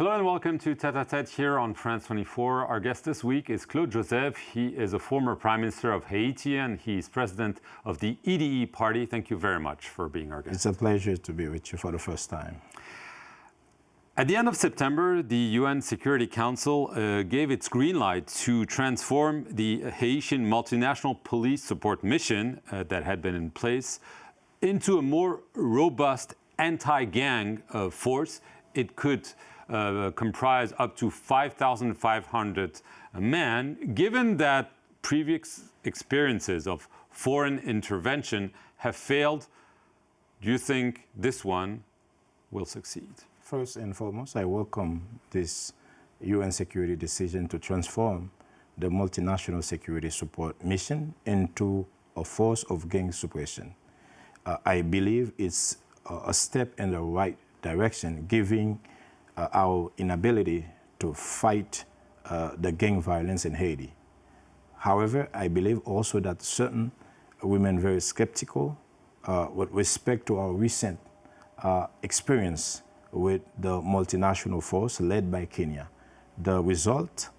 Hello and welcome to Tête à Tête here on France 24. Our guest this week is Claude Joseph. He is a former Prime Minister of Haiti and he's president of the EDE party. Thank you very much for being our guest. It's a pleasure to be with you for the first time. At the end of September, the UN Security Council gave its green light to transform the Haitian multinational police support mission that had been in place into a more robust anti-gang force. It could comprise up to 5,500 men. Given that previous experiences of foreign intervention have failed, do you think this one will succeed? First and foremost, I welcome this UN security decision to transform the multinational security support mission into a force of gang suppression. I believe it's a step in the right direction, giving our inability to fight the gang violence in Haiti. However, I believe also that certain women are very skeptical with respect to our recent experience with the multinational force led by Kenya. The results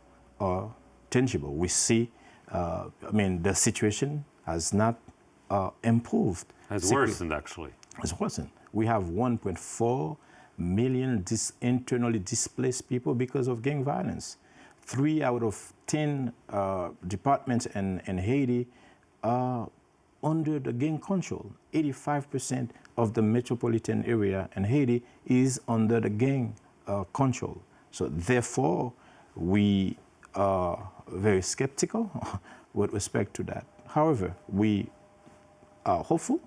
are tangible. We see, the situation has not improved. Has worsened, actually. It's worsened. We have 1.4 million internally displaced people because of gang violence. 3 out of 10 departments in Haiti are under the gang control. 85% of the metropolitan area in Haiti is under the gang control. So therefore, we are very skeptical with respect to that. However, we are hopeful,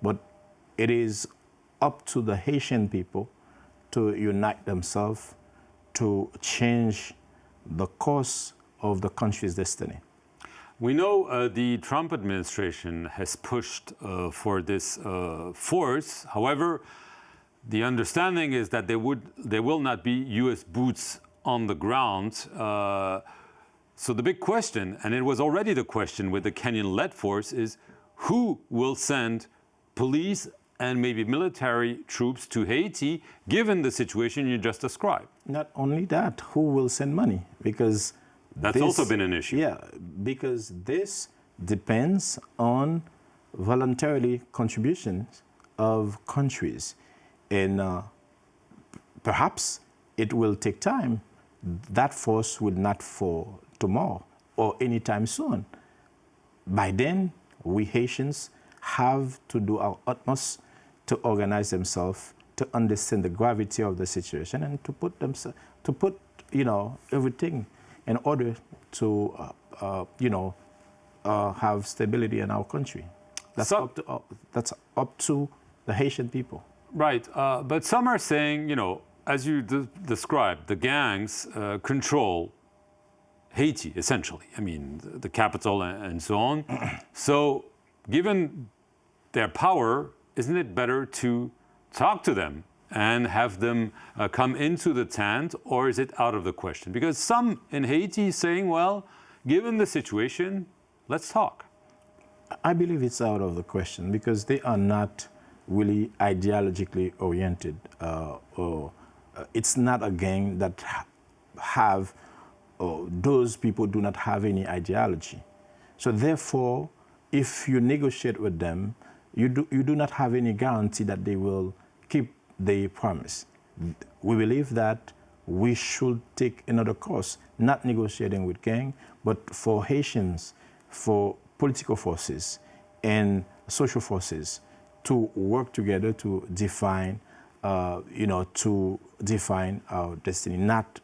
but it is up to the Haitian people to unite themselves to change the course of the country's destiny. We know the Trump administration has pushed for this force. However, the understanding is that there will not be U.S. boots on the ground. So the big question, and it was already the question with the Kenyan-led force, is who will send police and maybe military troops to Haiti, given the situation you just described? Not only that, who will send money? Because that's also been an issue. Yeah, because this depends on voluntary contributions of countries. And perhaps it will take time. That force will not fall tomorrow or anytime soon. By then, we Haitians have to do our utmost to organize themselves, to understand the gravity of the situation, and to put everything in order to have stability in our country. That's up to the Haitian people. Right, but some are saying, as you described, the gangs control Haiti, essentially. I mean, the capital and so on. So, given their power, isn't it better to talk to them and have them come into the tent, or is it out of the question? Because some in Haiti saying, well, given the situation, let's talk. I believe it's out of the question because they are not really ideologically oriented. It's not a gang that those people do not have any ideology. So therefore, if you negotiate with them, you do not have any guarantee that they will keep their promise. We believe that we should take another course, not negotiating with gang, but for Haitians, for political forces and social forces to work together to define, our destiny, not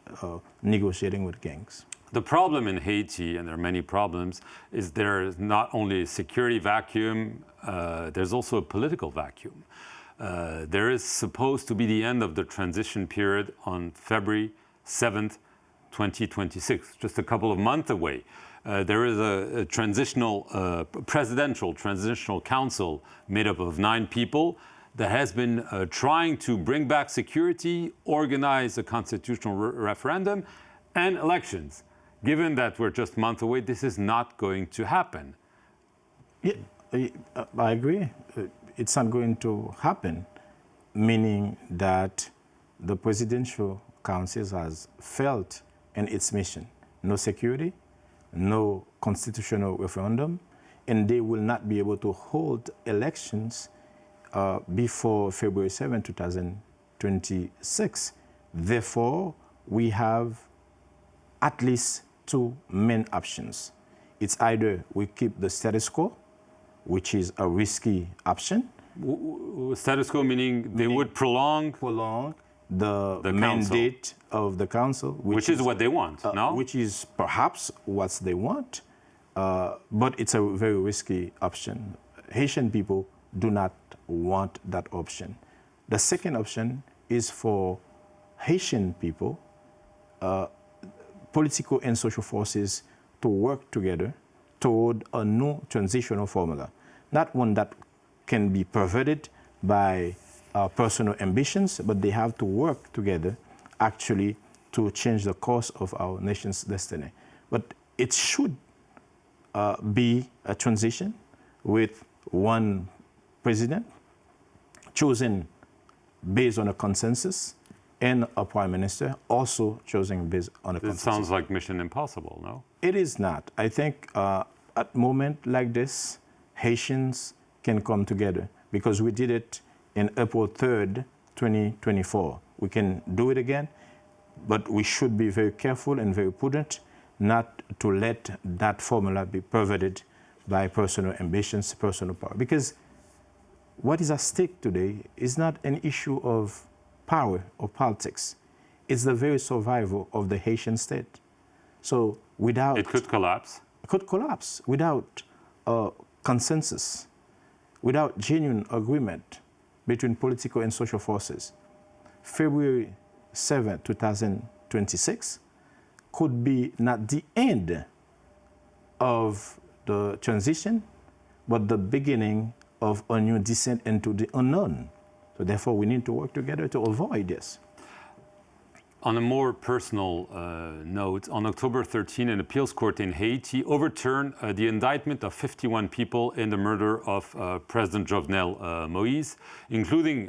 negotiating with gangs. The problem in Haiti, and there are many problems, is there is not only a security vacuum, there's also a political vacuum. There is supposed to be the end of the transition period on February 7th, 2026, just a couple of months away. There is a presidential transitional council made up of 9 people that has been trying to bring back security, organize a constitutional referendum, and elections. Given that we're just a month away, this is not going to happen. Yeah, I agree. It's not going to happen, meaning that the presidential councils has failed in its mission. No security, no constitutional referendum, and they will not be able to hold elections before February 7, 2026. Therefore, we have at least two main options. It's either we keep the status quo, which is a risky option. Status quo meaning they would prolong the mandate of the council, which is what they want, no? Which is perhaps what they want, but it's a very risky option. Haitian people do not want that option. The second option is for Haitian people, political and social forces to work together toward a new transitional formula, not one that can be perverted by personal ambitions, but they have to work together actually to change the course of our nation's destiny. But it should be a transition with one president chosen based on a consensus and a prime minister also chosen based on a consensus. It sounds like mission impossible, no? It is not. I think at a moment like this, Haitians can come together because we did it in April 3rd, 2024. We can do it again, but we should be very careful and very prudent not to let that formula be perverted by personal ambitions, personal power. Because what is at stake today is not an issue of power or politics. It's the very survival of the Haitian state. So without... It could collapse. It could collapse without consensus, without genuine agreement between political and social forces. February 7, 2026 could be not the end of the transition, but the beginning of a new descent into the unknown. So therefore, we need to work together to avoid this. On a more personal note, on October 13, an appeals court in Haiti overturned the indictment of 51 people in the murder of President Jovenel Moïse, including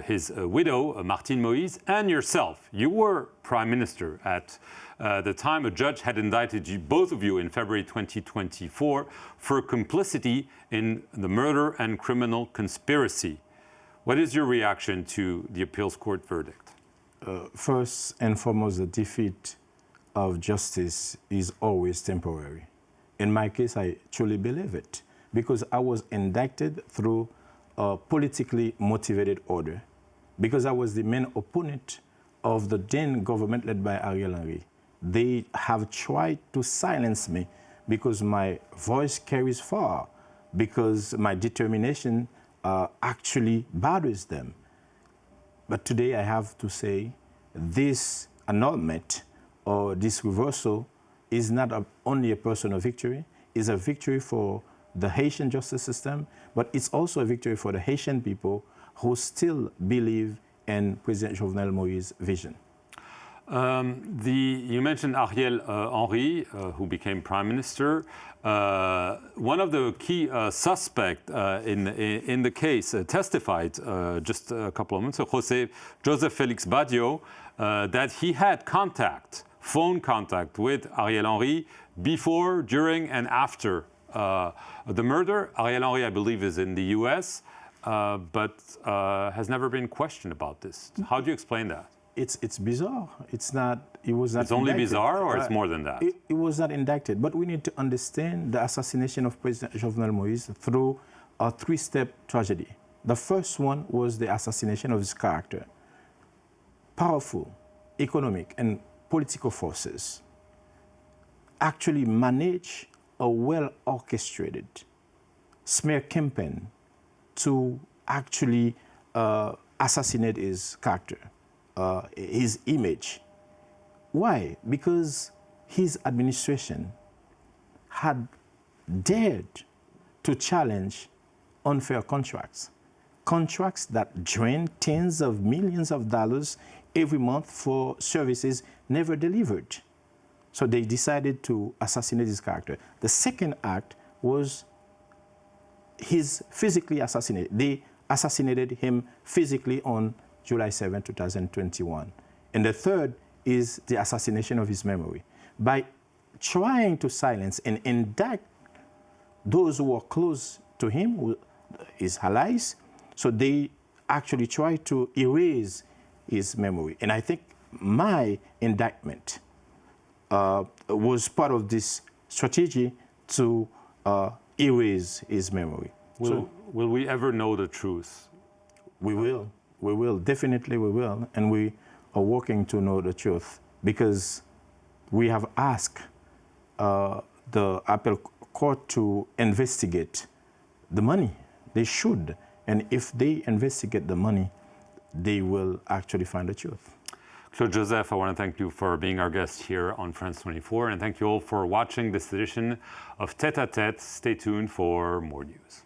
his widow, Martine Moïse, and yourself. You were prime minister at the time. A judge had indicted you, both of you in February 2024 for complicity in the murder and criminal conspiracy. What is your reaction to the appeals court verdict? First and foremost, the defeat of justice is always temporary. In my case, I truly believe it because I was indicted through a politically motivated order because I was the main opponent of the then government led by Ariel Henry. They have tried to silence me because my voice carries far, because my determination actually bothers them. But today I have to say this annulment or this reversal is not only a personal victory, it's a victory for the Haitian justice system, but it's also a victory for the Haitian people who still believe in President Jovenel Moïse's vision. You mentioned Ariel Henry, who became prime minister. One of the key suspects in the case testified just a couple of months ago, Joseph Felix Badio, that he had phone contact with Ariel Henry before, during, and after the murder. Ariel Henry, I believe, is in the US, but has never been questioned about this. How do you explain that? It's bizarre. It's not. It was not. It's only indicted. Bizarre, or it's more than that. It was not indicted. But we need to understand the assassination of President Jovenel Moïse through a three-step tragedy. The first one was the assassination of his character. Powerful economic and political forces actually manage a well-orchestrated smear campaign to actually assassinate his character. His image. Why? Because his administration had dared to challenge unfair contracts. Contracts that drain tens of millions of dollars every month for services never delivered. So they decided to assassinate his character. The second act was his physically assassinated. They assassinated him physically on July 7, 2021. And the third is the assassination of his memory. By trying to silence and indict those who are close to him, his allies, so they actually try to erase his memory. And I think my indictment was part of this strategy to erase his memory. Will we ever know the truth? We will, definitely we will. And we are working to know the truth because we have asked the appellate court to investigate the money. They should. And if they investigate the money, they will actually find the truth. Claude Joseph, I want to thank you for being our guest here on France 24, and thank you all for watching this edition of Tête à Tête. Stay tuned for more news.